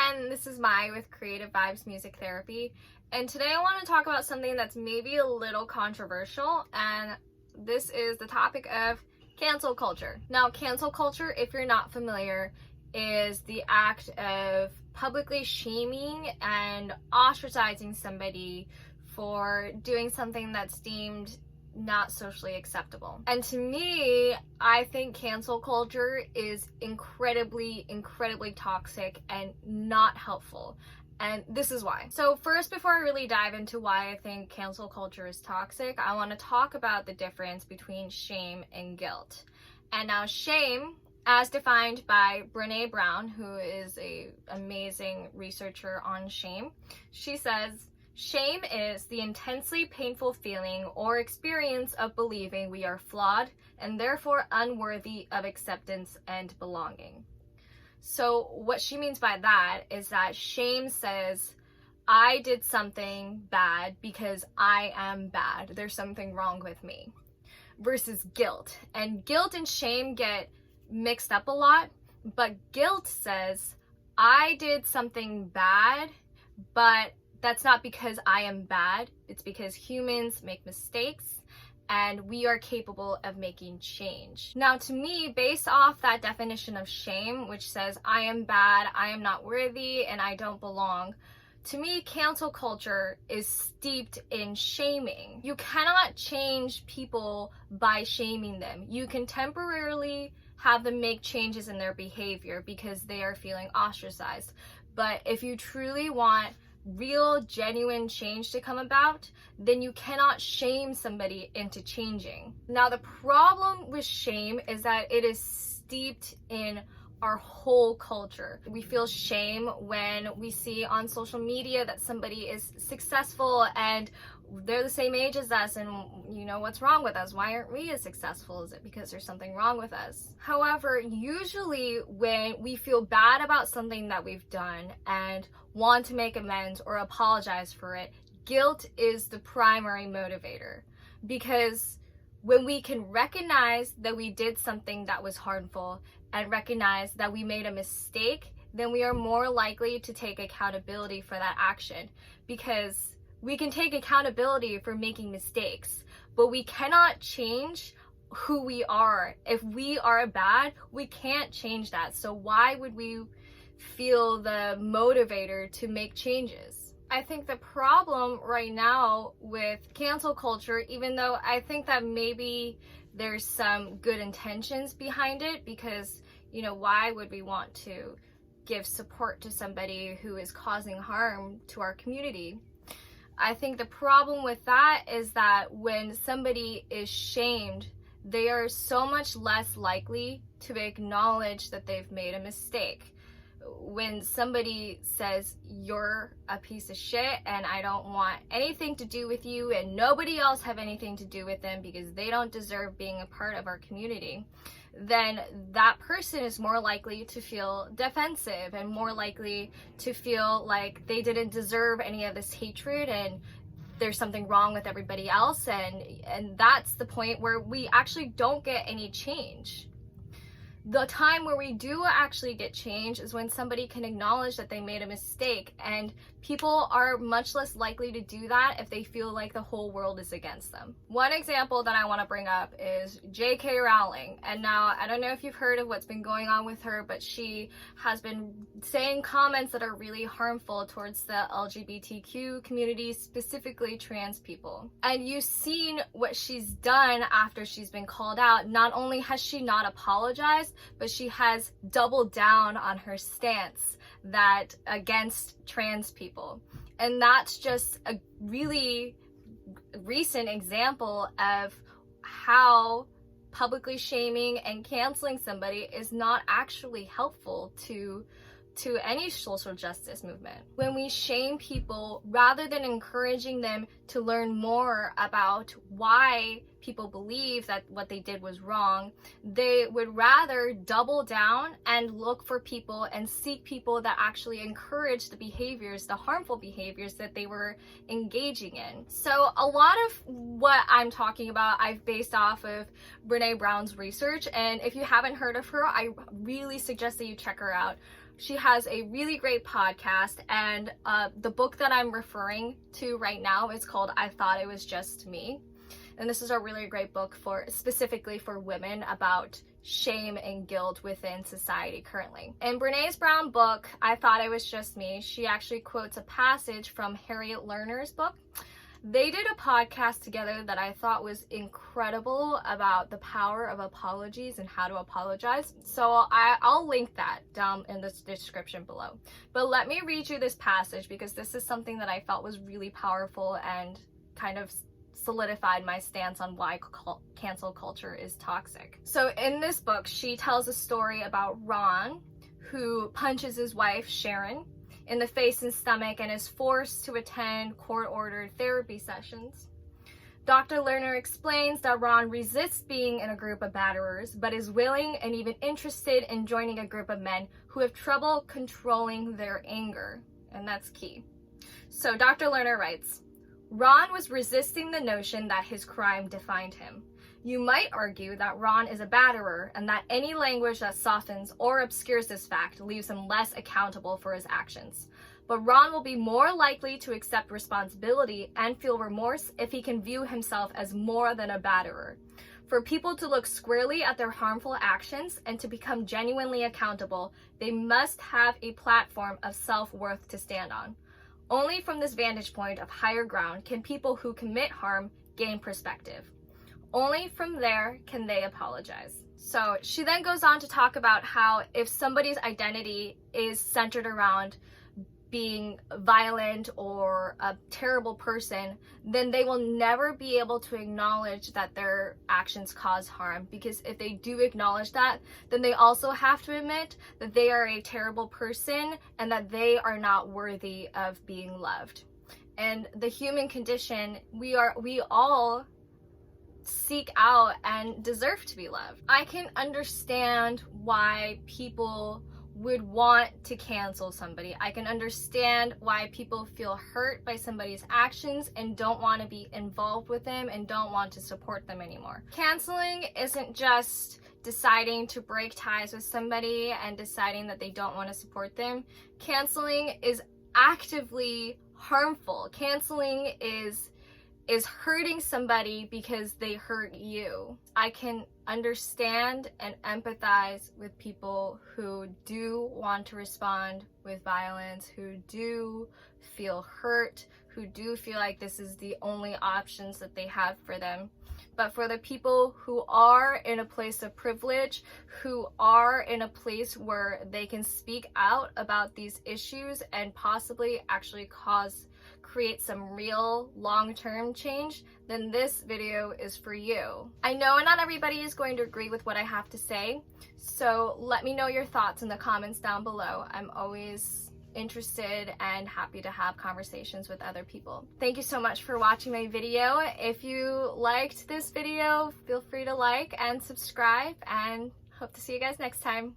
again, this is Mai with Creative Vibes Music Therapy, and today I want to talk about something that's maybe a little controversial, and this is the topic of cancel culture. Now, cancel culture, if you're not familiar, is the act of publicly shaming and ostracizing somebody for doing something that's deemed not socially acceptable. And to me, I think cancel culture is incredibly toxic and not helpful. And this is why. So first, before I really dive into why I think cancel culture is toxic, I want to talk about the difference between shame and guilt. And now shame, as defined by Brené Brown, who is an amazing researcher on shame, she says, shame is the intensely painful feeling or experience of believing we are flawed and therefore unworthy of acceptance and belonging. So what she means by that is that shame says, I did something bad because I am bad. There's something wrong with me. Versus guilt. And guilt and shame get mixed up a lot, but guilt says, I did something bad, but that's not because I am bad. It's because humans make mistakes and we are capable of making change. Now, to me, based off that definition of shame, which says I am bad, I am not worthy, and I don't belong, to me, cancel culture is steeped in shaming. You cannot change people by shaming them. You can temporarily have them make changes in their behavior because they are feeling ostracized. But if you truly want real, genuine change to come about, then you cannot shame somebody into changing. Now, the problem with shame is that it is steeped in our whole culture. We feel shame when we see on social media that somebody is successful and they're the same age as us, and you know, what's wrong with us? Why aren't we as successful? Is it because there's something wrong with us? However, usually when we feel bad about something that we've done and want to make amends or apologize for it, guilt is the primary motivator. Because when we can recognize that we did something that was harmful and recognize that we made a mistake, then we are more likely to take accountability for that action. Because we can take accountability for making mistakes, but we cannot change who we are. If we are bad, we can't change that. So why would we feel the motivator to make changes? I think the problem right now with cancel culture, even though I think that maybe there's some good intentions behind it, because, you know, why would we want to give support to somebody who is causing harm to our community? I think the problem with that is that when somebody is shamed, they are so much less likely to acknowledge that they've made a mistake. When somebody says, you're a piece of shit and I don't want anything to do with you and nobody else have anything to do with them because they don't deserve being a part of our community, then that person is more likely to feel defensive and more likely to feel like they didn't deserve any of this hatred and there's something wrong with everybody else, and that's the point where we actually don't get any change. The time where we do actually get change is when somebody can acknowledge that they made a mistake, and people are much less likely to do that if they feel like the whole world is against them. One example that I want to bring up is J.K. Rowling. And now, I don't know if you've heard of what's been going on with her, but she has been saying comments that are really harmful towards the LGBTQ community, specifically trans people. And you've seen what she's done after she's been called out. Not only has she not apologized, but she has doubled down on her stance that against trans people. And that's just a really recent example of how publicly shaming and canceling somebody is not actually helpful to any social justice movement. When we shame people, rather than encouraging them to learn more about why people believe that what they did was wrong, they would rather double down and look for people and seek people that actually encourage the behaviors, the harmful behaviors that they were engaging in. So a lot of what I'm talking about, I've based off of Brené Brown's research, and if you haven't heard of her, I really suggest that you check her out. She has a really great podcast, and the book that I'm referring to right now is called I Thought It Was Just Me. And this is a really great book specifically for women about shame and guilt within society currently. In Brené's Brown book, I Thought It Was Just Me, she actually quotes a passage from Harriet Lerner's book. They did a podcast together that I thought was incredible about the power of apologies and how to apologize. So I'll link that down in the description below. But let me read you this passage because this is something that I felt was really powerful and kind of solidified my stance on why cancel culture is toxic. So in this book, she tells a story about Ron, who punches his wife, Sharon, in the face and stomach and is forced to attend court-ordered therapy sessions. Dr. Lerner explains that Ron resists being in a group of batterers, but is willing and even interested in joining a group of men who have trouble controlling their anger. And that's key. So Dr. Lerner writes, Ron was resisting the notion that his crime defined him. You might argue that Ron is a batterer and that any language that softens or obscures this fact leaves him less accountable for his actions. But Ron will be more likely to accept responsibility and feel remorse if he can view himself as more than a batterer. For people to look squarely at their harmful actions and to become genuinely accountable, they must have a platform of self-worth to stand on. Only from this vantage point of higher ground can people who commit harm gain perspective. Only from there can they apologize. So she then goes on to talk about how if somebody's identity is centered around being violent or a terrible person, then they will never be able to acknowledge that their actions cause harm, because if they do acknowledge that, then they also have to admit that they are a terrible person and that they are not worthy of being loved. And the human condition, we all seek out and deserve to be loved. I can understand why people would want to cancel somebody. I can understand why people feel hurt by somebody's actions and don't want to be involved with them and don't want to support them anymore. Canceling isn't just deciding to break ties with somebody and deciding that they don't want to support them. Canceling is actively harmful. Canceling is hurting somebody because they hurt you. I can understand and empathize with people who do want to respond with violence, who do feel hurt, who do feel like this is the only options that they have for them. But for the people who are in a place of privilege, who are in a place where they can speak out about these issues and possibly actually create some real long-term change, then this video is for you. I know not everybody is going to agree with what I have to say, so let me know your thoughts in the comments down below. I'm always interested and happy to have conversations with other people. Thank you so much for watching my video. If you liked this video, feel free to like and subscribe, and hope to see you guys next time.